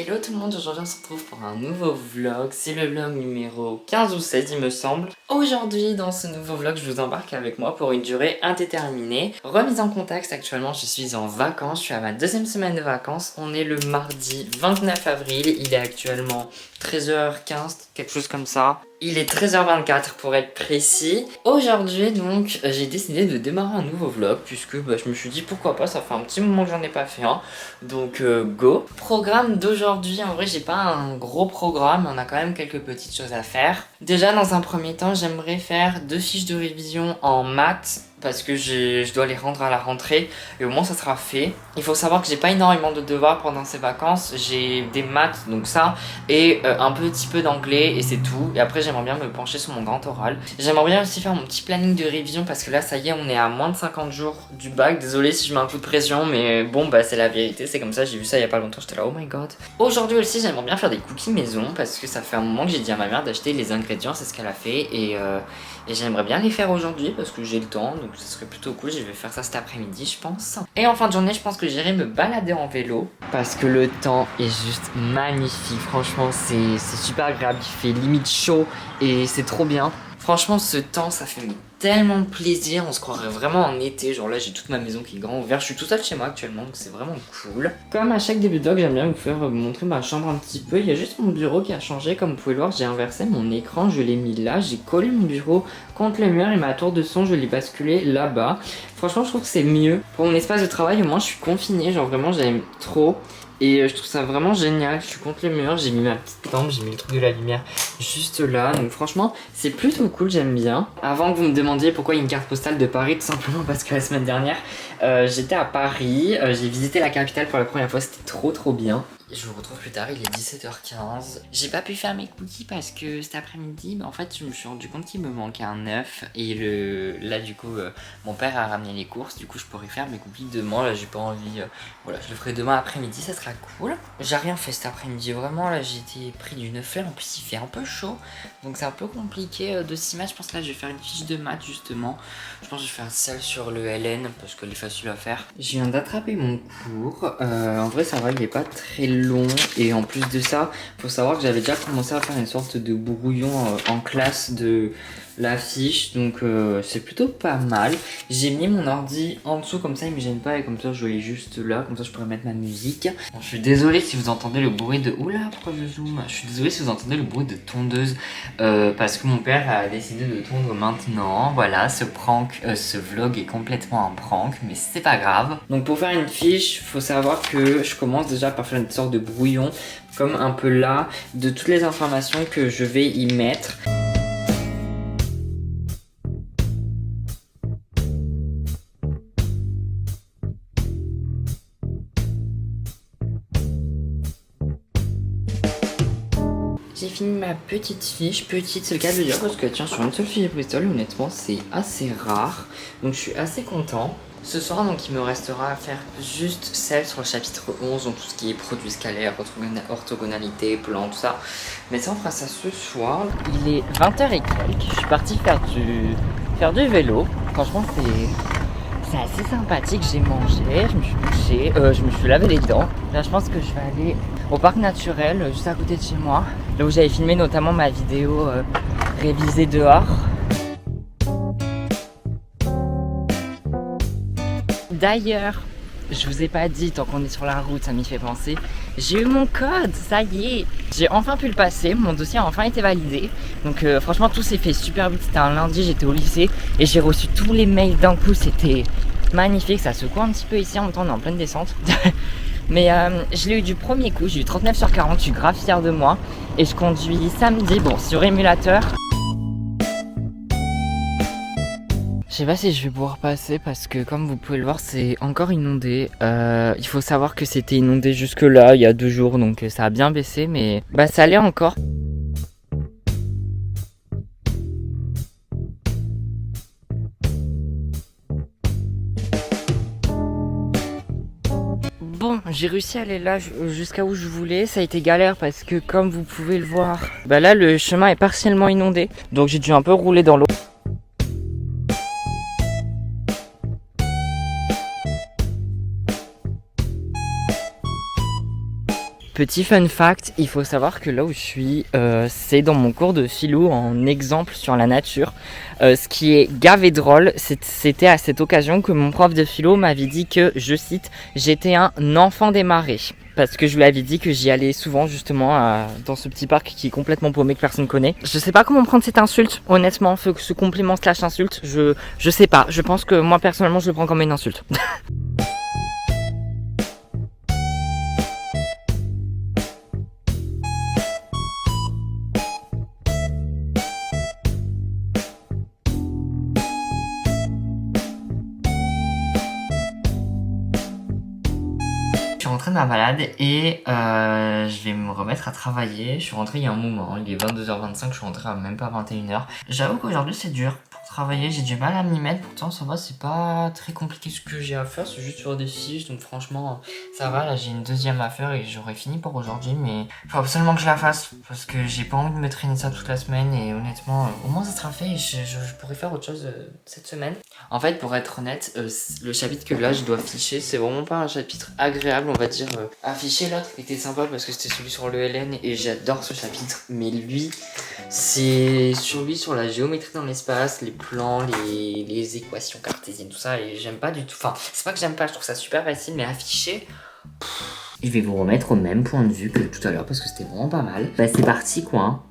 Hello tout le monde, aujourd'hui on se retrouve pour un nouveau vlog, c'est le vlog numéro 15 ou 16 il me semble. Aujourd'hui dans ce nouveau vlog je vous embarque avec moi pour une durée indéterminée. Remise en contexte, actuellement je suis en vacances, je suis à ma deuxième semaine de vacances. On est le mardi 29 avril, il est actuellement 13h15, quelque chose comme ça. Il est 13h24 pour être précis. Aujourd'hui donc j'ai décidé de démarrer un nouveau vlog puisque je me suis dit pourquoi pas, ça fait un petit moment que j'en ai pas fait un. Donc go. Programme d'aujourd'hui, en vrai j'ai pas un gros programme, on a quand même quelques petites choses à faire. Déjà dans un premier temps j'aimerais faire 2 fiches de révision en maths parce que je dois les rendre à la rentrée et au moins ça sera fait. Il faut savoir que j'ai pas énormément de devoirs pendant ces vacances, j'ai des maths donc ça et un petit peu d'anglais et c'est tout. Et après j'aimerais bien me pencher sur mon grand oral. J'aimerais bien aussi faire mon petit planning de révision parce que là ça y est on est à moins de 50 jours du bac. Désolé si je mets un coup de pression mais bon c'est la vérité, c'est comme ça, j'ai vu ça il y a pas longtemps, j'étais là oh my god. Aujourd'hui aussi j'aimerais bien faire des cookies maison parce que ça fait un moment que j'ai dit à ma mère d'acheter les ingrédients, c'est ce qu'elle a fait et j'aimerais bien les faire aujourd'hui parce que j'ai le temps, donc ce serait plutôt cool. Je vais faire ça cet après-midi je pense. Et en fin de journée je pense que j'irai me balader en vélo parce que le temps est juste magnifique. Franchement c'est super agréable, il fait limite chaud et c'est trop bien. Franchement ce temps ça fait tellement plaisir, on se croirait vraiment en été. Genre là j'ai toute ma maison qui est grand ouverte, je suis tout seul chez moi actuellement donc c'est vraiment cool. Comme à chaque début de vlog j'aime bien vous faire montrer ma chambre un petit peu. Il y a juste mon bureau qui a changé, comme vous pouvez le voir j'ai inversé mon écran, je l'ai mis là, j'ai collé mon bureau contre le mur et ma tour de son je l'ai basculé là-bas. Franchement je trouve que c'est mieux. Pour mon espace de travail au moins je suis confinée, genre vraiment j'aime trop. Et je trouve ça vraiment génial, je suis contre le mur, j'ai mis ma petite lampe, j'ai mis le truc de la lumière juste là. Donc franchement c'est plutôt cool, j'aime bien. Avant que vous me demandiez pourquoi il y a une carte postale de Paris, tout simplement parce que la semaine dernière j'étais à Paris, j'ai visité la capitale pour la première fois, c'était trop bien. Je vous retrouve plus tard, il est 17h15. J'ai pas pu faire mes cookies parce que cet après-midi, en fait, je me suis rendu compte qu'il me manquait un œuf. Et là, du coup, mon père a ramené les courses. Du coup, je pourrais faire mes cookies demain. Là, j'ai pas envie. Voilà, je le ferai demain après-midi, ça sera cool. J'ai rien fait cet après-midi, vraiment. Là, j'ai été pris d'une flemme. En plus, il fait un peu chaud. Donc, c'est un peu compliqué de s'y mettre. Je pense que là, je vais faire une fiche de maths, justement. Je pense que je vais faire celle sur le LN parce qu'elle est facile à faire. Je viens d'attraper mon cours. En vrai, ça va, il est pas très long. Et en plus de ça, faut savoir que j'avais déjà commencé à faire une sorte de brouillon en classe de la fiche, donc c'est plutôt pas mal. J'ai mis mon ordi en dessous comme ça il me gêne pas et comme ça je l'ai juste là, comme ça je pourrais mettre ma musique. Bon, je suis désolé si vous entendez le bruit de... Oula, pourquoi je zoome? Je suis désolé si vous entendez le bruit de tondeuse parce que mon père a décidé de tondre maintenant. Voilà, ce vlog est complètement un prank, mais c'est pas grave. Donc pour faire une fiche, faut savoir que je commence déjà par faire une sorte de brouillon comme un peu là de toutes les informations que je vais y mettre. J'ai fini ma petite fiche, c'est le cas de le dire parce que tiens sur une seule fiche Bristol honnêtement c'est assez rare, donc je suis assez content. Ce soir donc il me restera à faire juste celle sur le chapitre 11, donc tout ce qui est produits scalaires, orthogonalité, plan, tout ça. Mais ça on fera ça ce soir. Il est 20h et quelques, je suis parti faire du vélo, franchement c'est assez sympathique, j'ai mangé, je me suis douché, je me suis lavé les dents. Là je pense que je vais aller au parc naturel juste à côté de chez moi, là où j'avais filmé notamment ma vidéo révisée dehors. D'ailleurs, je vous ai pas dit, tant qu'on est sur la route, ça m'y fait penser, j'ai eu mon code, ça y est. J'ai enfin pu le passer, mon dossier a enfin été validé. Donc franchement tout s'est fait super vite, c'était un lundi, j'étais au lycée et j'ai reçu tous les mails d'un coup, c'était magnifique. Ça secoue un petit peu ici, en même temps on est en pleine descente. Mais je l'ai eu du premier coup, j'ai eu 39 sur 40, je suis grave fière de moi. Et je conduis samedi, bon sur émulateur. Je sais pas si je vais pouvoir passer parce que comme vous pouvez le voir c'est encore inondé. Il faut savoir que c'était inondé jusque là il y a 2 jours donc ça a bien baissé mais ça allait encore. Bon, j'ai réussi à aller là jusqu'à où je voulais, ça a été galère parce que comme vous pouvez le voir, là le chemin est partiellement inondé donc j'ai dû un peu rouler dans l'eau. Petit fun fact, il faut savoir que là où je suis, c'est dans mon cours de philo en exemple sur la nature. Ce qui est grave et drôle, c'était à cette occasion que mon prof de philo m'avait dit que, je cite, j'étais un enfant des marais. Parce que je lui avais dit que j'y allais souvent justement dans ce petit parc qui est complètement paumé que personne connaît. Je sais pas comment prendre cette insulte, honnêtement, ce compliment slash insulte, je sais pas. Je pense que moi personnellement je le prends comme une insulte. Je suis rentré de ma balade et je vais me remettre à travailler. Je suis rentré il y a un moment, il est 22h25, je suis rentré à même pas 21h. J'avoue qu'aujourd'hui c'est dur pour travailler, j'ai du mal à m'y mettre, pourtant ça va, c'est pas très compliqué ce que j'ai à faire, c'est juste sur des fiches, donc franchement ça va. Là j'ai une deuxième à faire et j'aurais fini pour aujourd'hui, mais il faut absolument que je la fasse parce que j'ai pas envie de me traîner ça toute la semaine et honnêtement au moins ça sera fait et je pourrais faire autre chose cette semaine. En fait, pour être honnête, le chapitre que là je dois afficher, c'est vraiment pas un chapitre agréable, on va dire. Afficher l'autre était sympa parce que c'était celui sur le LN et j'adore ce chapitre, mais lui, c'est sur la géométrie dans l'espace, les plans, les équations cartésiennes, tout ça, et j'aime pas du tout. Enfin, c'est pas que j'aime pas, je trouve ça super facile, mais afficher. Je vais vous remettre au même point de vue que tout à l'heure parce que c'était vraiment pas mal. Bah, c'est parti quoi. Hein.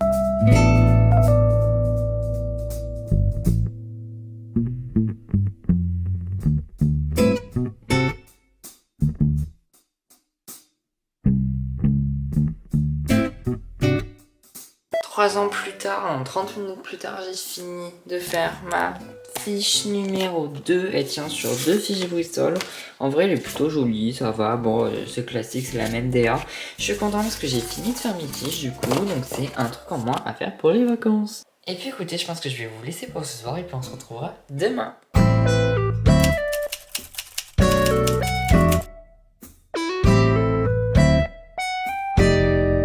3 ans plus tard, en 30 minutes plus tard, j'ai fini de faire ma fiche numéro 2. Elle tient sur 2 fiches Bristol. En vrai, elle est plutôt jolie, ça va. Bon, c'est classique, c'est la même DA. Je suis contente parce que j'ai fini de faire mes fiches du coup. Donc c'est un truc en moins à faire pour les vacances. Et puis écoutez, je pense que je vais vous laisser pour ce soir et puis on se retrouvera demain.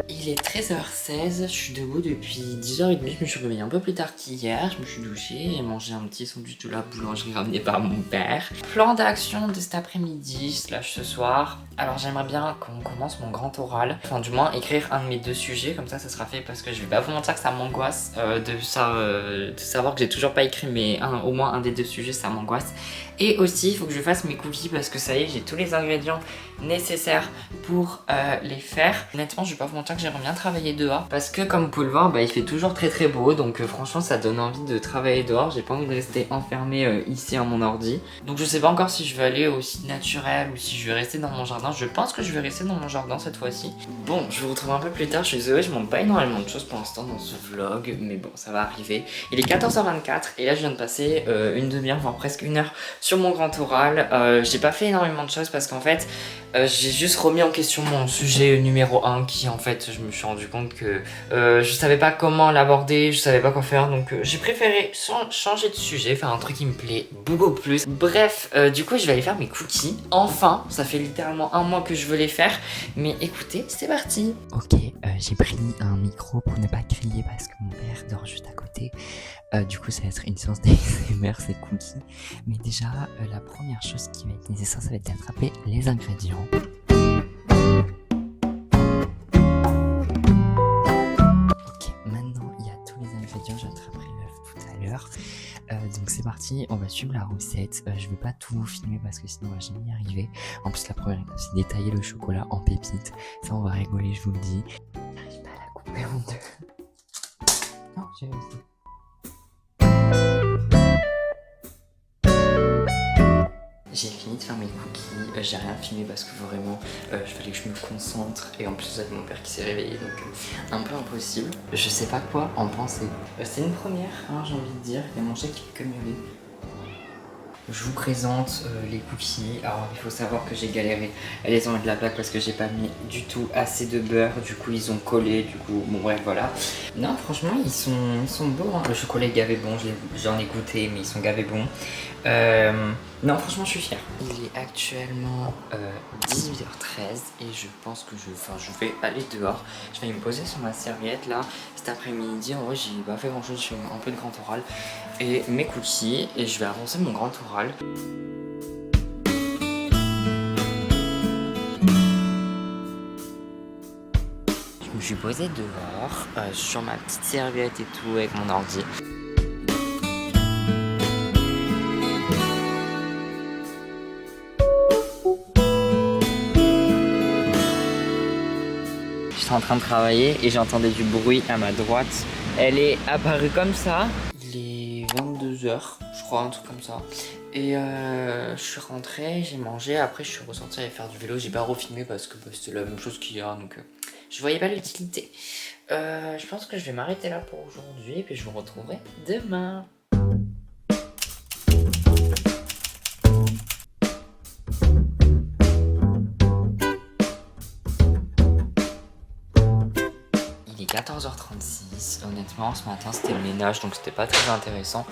Il est 13h16, je suis debout depuis 10h30, je me suis réveillée un peu plus tard qu'hier, je me suis douchée, j'ai mangé un petit sandwich de la boulangerie ramené par mon père. Plan d'action de cet après-midi slash ce soir. Alors j'aimerais bien qu'on commence mon grand oral, enfin du moins écrire un de mes 2 sujets, comme ça sera fait parce que je vais pas vous mentir que ça m'angoisse de savoir que j'ai toujours pas écrit mais au moins un des 2 sujets ça m'angoisse. Et aussi il faut que je fasse mes cookies parce que ça y est j'ai tous les ingrédients nécessaires pour les faire. Honnêtement je vais pas vous mentir que j'aimerais bien travailler dehors parce que comme vous pouvez le voir il fait toujours très beau donc franchement ça donne envie de travailler dehors. J'ai pas envie de rester enfermée ici à mon ordi. Donc je sais pas encore si je vais aller au site naturel ou si je vais rester dans mon jardin. Je pense que je vais rester dans mon jardin cette fois-ci. Bon, je vous retrouve un peu plus tard. Je suis désolée, je montre pas énormément de choses pour l'instant dans ce vlog, mais bon, ça va arriver. Il est 14h24 et là je viens de passer une demi-heure, voire presque 1 heure sur mon grand oral. J'ai pas fait énormément de choses parce qu'en fait, j'ai juste remis en question mon sujet numéro 1 qui en fait, je me suis rendu compte que je savais pas comment l'aborder, je savais pas quoi faire, donc j'ai préféré changer de sujet, faire un truc qui me plaît beaucoup plus. Bref, du coup, je vais aller faire mes cookies. Enfin, ça fait littéralement 1 mois que je veux les faire, mais écoutez, c'est parti. Ok, j'ai pris un micro pour ne pas crier parce que mon père dort juste à côté. Du coup, ça va être une séance d'ASMR, c'est cookies. Mais déjà, la première chose qui va être nécessaire, ça va être d'attraper les ingrédients. Ok, maintenant il y a tous les ingrédients, j'attraperai l'œuf tout à l'heure. Donc c'est parti, on va suivre la recette. Je vais pas tout filmer parce que sinon on va jamais y arriver. En plus la première étape c'est d'étailler le chocolat en pépites. Ça on va rigoler, je vous le dis. J'arrive pas à la couper en 2. Non, j'ai réussi. J'ai fini de faire mes cookies, j'ai rien filmé parce que vraiment il fallait que je me concentre et en plus avec mon père qui s'est réveillé donc un peu impossible. Je sais pas quoi en penser. C'est une première, hein, j'ai envie de dire, il y a mon chat qui fait que miauler. Je vous présente les cookies. Alors il faut savoir que j'ai galéré à les enlever de la plaque parce que j'ai pas mis du tout assez de beurre. Du coup ils ont collé, du coup bon bref voilà. Non franchement ils sont beaux hein. Le chocolat est gavé bon, j'en ai goûté mais ils sont gavés bons. Non franchement je suis fière. Il est actuellement 18h13 et je pense que je vais aller dehors. Je vais me poser sur ma serviette là cet après-midi. En vrai j'ai pas fait grand chose, je fais un peu de grand oral et mes cookies et je vais avancer mon grand oral. me suis posée dehors, sur ma petite serviette et tout, avec mon ordi. J'étais en train de travailler et j'entendais du bruit à ma droite. Elle est apparue comme ça. Il est 22h, je crois, un truc comme ça. Et je suis rentrée, j'ai mangé, après je suis ressortie aller faire du vélo. J'ai pas refilmé parce que c'était la même chose qu'hier, donc je voyais pas l'utilité. Je pense que je vais m'arrêter là pour aujourd'hui et puis je vous retrouverai demain. Il est 14h36, honnêtement ce matin c'était le ménage donc c'était pas très intéressant.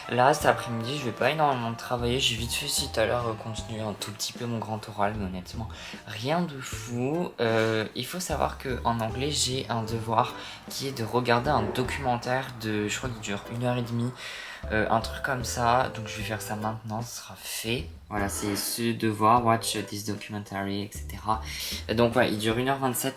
Là cet après-midi je vais pas énormément travailler, j'ai vite fait si tout à l'heure continuer un tout petit peu mon grand oral mais honnêtement rien de fou. Il faut savoir qu'en anglais j'ai un devoir qui est de regarder un documentaire de, je crois qu'il dure 1h30. Un truc comme ça, donc je vais faire ça maintenant, ce sera fait. Voilà, c'est ce devoir, watch this documentary, etc. Donc voilà, il dure 1h27.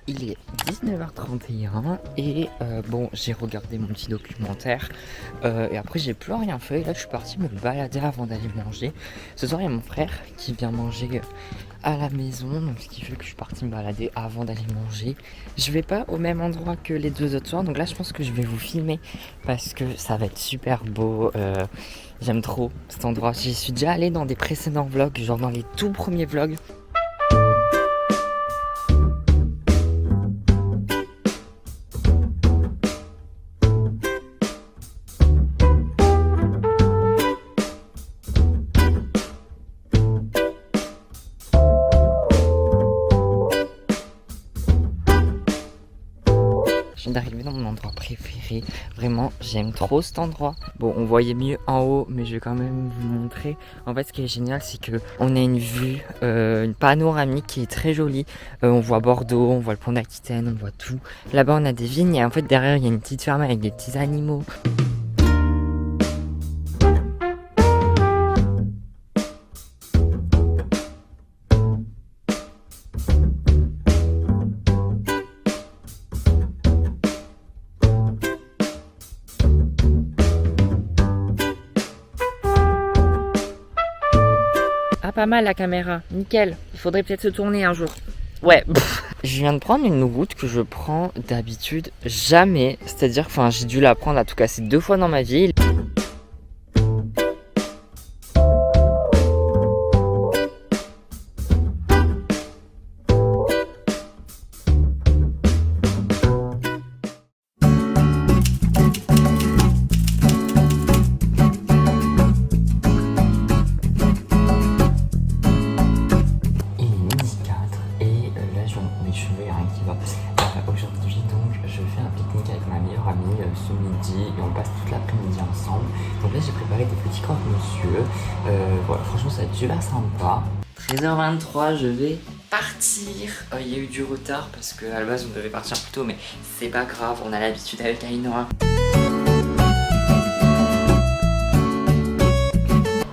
Il est 19h31 et bon, j'ai regardé mon petit documentaire et après j'ai plus rien fait. Là, je suis partie me balader avant d'aller manger. Ce soir, il y a mon frère qui vient manger à la maison, donc ce qui fait que je suis partie me balader avant d'aller manger. Je vais pas au même endroit que les 2 autres soirs, donc là je pense que je vais vous filmer parce que ça va être super beau. J'aime trop cet endroit. J'y suis déjà allée dans des précédents vlogs, genre dans les tout premiers vlogs. Je viens d'arriver dans mon endroit préféré, vraiment j'aime trop cet endroit. Bon, on voyait mieux en haut mais je vais quand même vous montrer. En fait ce qui est génial c'est que on a une vue, une panoramique qui est très jolie. On voit Bordeaux, on voit le pont d'Aquitaine, on voit tout. Là-bas on a des vignes et en fait derrière il y a une petite ferme avec des petits animaux. Ah, pas mal la caméra, nickel. Il faudrait peut-être se tourner un jour. Ouais. Je viens de prendre une route que je prends d'habitude jamais. C'est-à-dire, enfin, j'ai dû la prendre à tout casser 2 fois dans ma vie. Aujourd'hui donc je fais un pique-nique avec ma meilleure amie ce midi et on passe toute l'après-midi ensemble. Donc là j'ai préparé des petits croque-monsieur. Voilà, franchement ça va être super sympa. 13h23, je vais partir. Il y a eu du retard parce qu'à la base on devait partir plus tôt mais c'est pas grave, on a l'habitude avec Ainoa.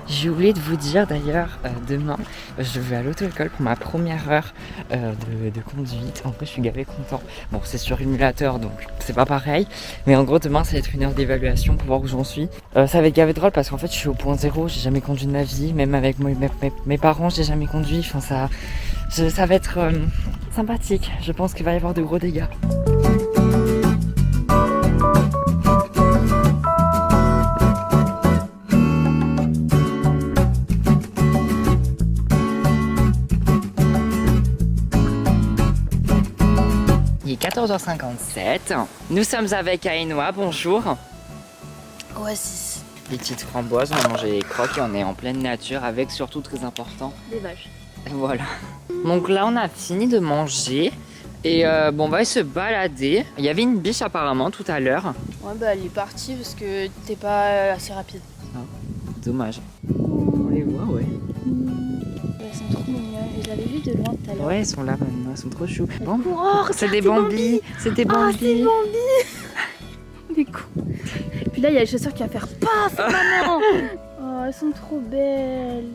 J'ai oublié de vous dire d'ailleurs, demain je vais à l'auto-école pour ma première heure de conduite. En vrai je suis gavé content. Bon c'est sur émulateur donc c'est pas pareil. Mais en gros demain ça va être une heure d'évaluation pour voir où j'en suis. Ça va être gavé drôle parce qu'en fait je suis au point zéro, j'ai jamais conduit de ma vie. Même avec mes parents j'ai jamais conduit. Enfin ça va être sympathique. Je pense qu'il va y avoir de gros dégâts. Il est 14h57, nous sommes avec Ainoa, bonjour. Oasis. Des petites framboises, on a mangé des croques et on est en pleine nature avec surtout très important Des vaches. Voilà. Donc là on a fini de manger et bon on va aller se balader. Il y avait une biche apparemment tout à l'heure. Ouais bah elle est partie parce que t'es pas assez rapide. Ah, dommage. On les voit ouais. Elles sont trop mignonnes. Je l'avais vu de loin tout à l'heure. Ouais elles sont là maintenant, elles sont trop chou. Bon, Oh, c'est des Bambi. C'est des Ah, Bambi. c'est Bambi. Des cons. Puis là il y a le chasseur qui va faire paf maman. Oh elles sont trop belles.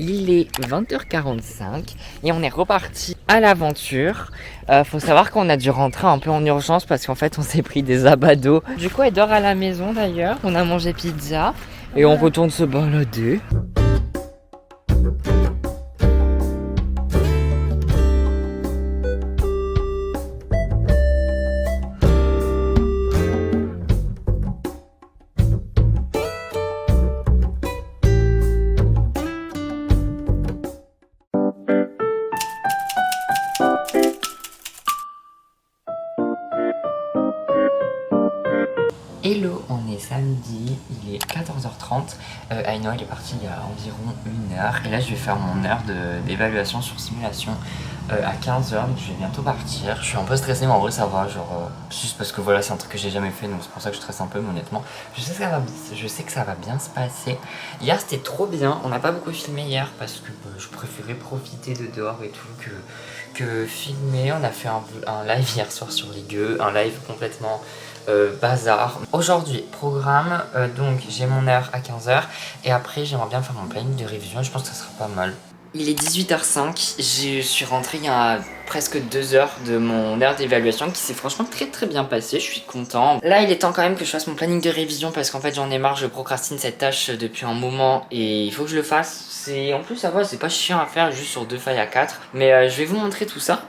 Il est 20h45 et on est reparti à l'aventure. Faut savoir qu'on a dû rentrer un peu en urgence parce qu'en fait on s'est pris des abats d'eau. Du coup elle dort à la maison d'ailleurs, on a mangé pizza et on retourne se balader. Hello, on est samedi, il est 14h30. Aïno il est parti il y a environ 1 heure et là je vais faire mon heure d'évaluation sur simulation à 15h, donc je vais bientôt partir. Je suis un peu stressée mais en vrai ça va, genre juste parce que voilà c'est un truc que j'ai jamais fait donc c'est pour ça que je stresse un peu, mais honnêtement je sais que ça va bien se passer. Hier c'était trop bien, on n'a pas beaucoup filmé hier parce que je préférais profiter de dehors et tout que filmer. On a fait un live hier soir sur les gueux, un live complètement bazar. Aujourd'hui, programme, donc j'ai mon heure à 15h et après j'aimerais bien faire mon planning de révision, je pense que ça sera pas mal. Il est 18h05, je suis rentrée il y a presque 2 heures de mon heure d'évaluation qui s'est franchement très bien passée, je suis content. Là il est temps quand même que je fasse mon planning de révision parce qu'en fait j'en ai marre, je procrastine cette tâche depuis un moment et il faut que je le fasse. En plus ça va, c'est pas chiant à faire, juste sur 2 feuilles à 4, mais je vais vous montrer tout ça.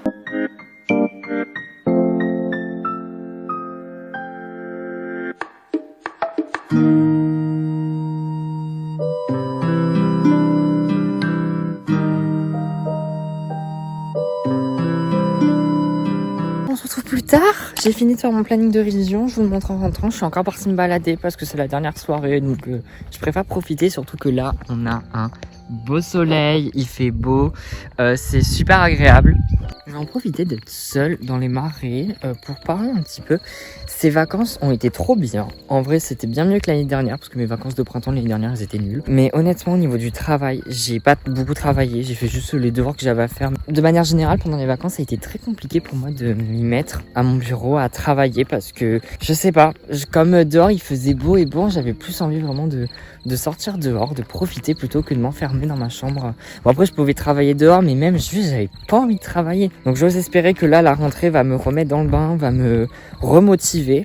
On se retrouve plus tard. J'ai fini de faire mon planning de révision, je vous le montre en rentrant. Je suis encore partie me balader parce que c'est la dernière soirée, donc je préfère profiter, surtout que là on a un beau soleil, il fait beau, c'est super agréable. Je vais en profiter d'être seule dans les marais pour parler un petit peu. Ces vacances ont été trop bien. En vrai, c'était bien mieux que l'année dernière parce que mes vacances de printemps l'année dernière, elles étaient nulles. Mais honnêtement, au niveau du travail, j'ai pas beaucoup travaillé. J'ai fait juste les devoirs que j'avais à faire. De manière générale, pendant les vacances, ça a été très compliqué pour moi de m'y mettre à mon bureau, à travailler parce que, je sais pas, comme dehors, il faisait beau et bon, j'avais plus envie vraiment de sortir dehors, de profiter plutôt que de m'enfermer dans ma chambre. Bon, après, je pouvais travailler dehors, mais même juste, j'avais pas envie de travailler. Donc, j'ose espérer que là, la rentrée va me remettre dans le bain, va me remotiver.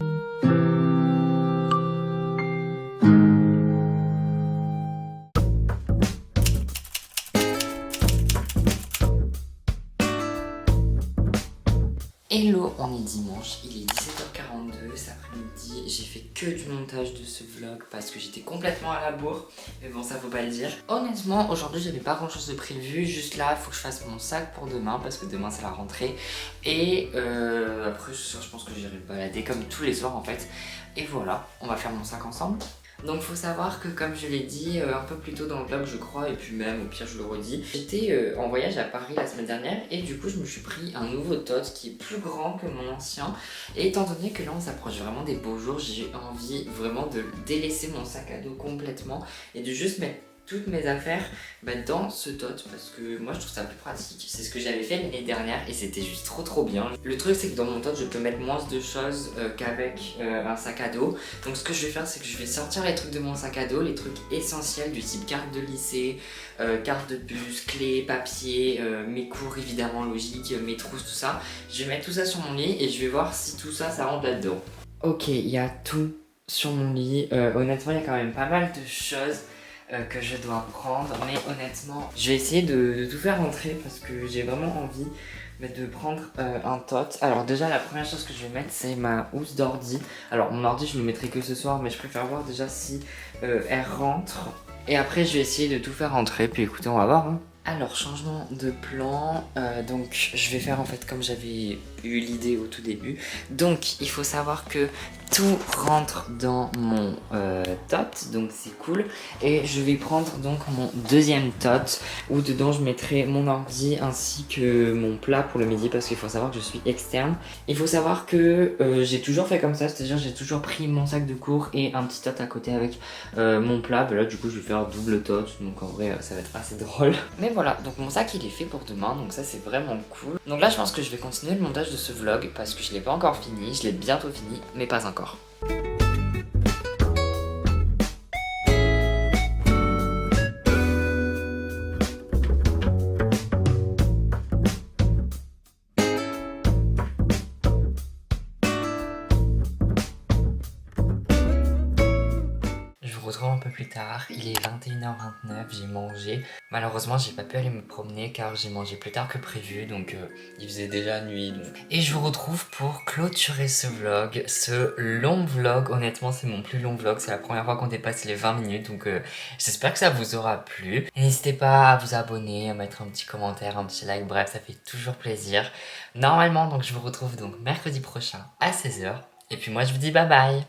Hello, on est dimanche, il est 17h42 cet après-midi, j'ai fait que du montage de ce vlog parce que j'étais complètement à la bourre, mais bon ça faut pas le dire. Honnêtement, aujourd'hui j'avais pas grand chose de prévu, juste là il faut que je fasse mon sac pour demain parce que demain c'est la rentrée. Et après ce soir je pense que j'irai me balader comme tous les soirs en fait. Et voilà, on va faire mon sac ensemble. Donc faut savoir que comme je l'ai dit un peu plus tôt dans le vlog je crois, et puis même au pire je le redis, j'étais en voyage à Paris la semaine dernière et du coup je me suis pris un nouveau tote qui est plus grand que mon ancien. Et étant donné que là on s'approche vraiment des beaux jours, j'ai envie vraiment de délaisser mon sac à dos complètement et de juste mettre toutes mes affaires dans ce tote parce que moi je trouve ça plus pratique. C'est ce que j'avais fait l'année dernière et c'était juste trop bien. Le truc c'est que dans mon tote je peux mettre moins de choses qu'avec un sac à dos. Donc ce que je vais faire c'est que je vais sortir les trucs de mon sac à dos, les trucs essentiels du type carte de lycée, carte de bus, clés, papier, mes cours évidemment logiques, mes trousses, tout ça. Je vais mettre tout ça sur mon lit et je vais voir si tout ça rentre là-dedans. Ok, il y a tout sur mon lit. Honnêtement il y a quand même pas mal de choses que je dois prendre, mais honnêtement je vais essayer de tout faire rentrer parce que j'ai vraiment envie de prendre un tote. Alors déjà la première chose que je vais mettre c'est ma housse d'ordi. Alors mon ordi je le mettrai que ce soir mais je préfère voir déjà si elle rentre et après je vais essayer de tout faire rentrer puis écoutez on va voir hein. Alors changement de plan, donc je vais faire en fait comme j'avais eu l'idée au tout début. Donc il faut savoir que tout rentre dans mon tot, donc c'est cool. Et je vais prendre donc mon deuxième tot, où dedans je mettrai mon ordi ainsi que mon plat pour le midi, parce qu'il faut savoir que je suis externe. Il faut savoir que j'ai toujours fait comme ça, c'est-à-dire j'ai toujours pris mon sac de cours et un petit tot à côté avec mon plat. Là du coup je vais faire double tot, donc en vrai ça va être assez drôle. Mais voilà, donc mon sac il est fait pour demain, donc ça c'est vraiment cool. Donc là je pense que je vais continuer le montage de ce vlog parce que je l'ai pas encore fini, je l'ai bientôt fini, mais pas encore. Je vous retrouve un peu plus tard, il est 21h29, j'ai mangé. Malheureusement j'ai pas pu aller me promener car j'ai mangé plus tard que prévu, donc il faisait déjà nuit. Et je vous retrouve pour clôturer ce vlog, ce long vlog. Honnêtement c'est mon plus long vlog, c'est la première fois qu'on dépasse les 20 minutes, donc j'espère que ça vous aura plu. N'hésitez pas à vous abonner, à mettre un petit commentaire, un petit like, bref ça fait toujours plaisir. Normalement donc je vous retrouve donc mercredi prochain à 16h, et puis moi je vous dis bye bye.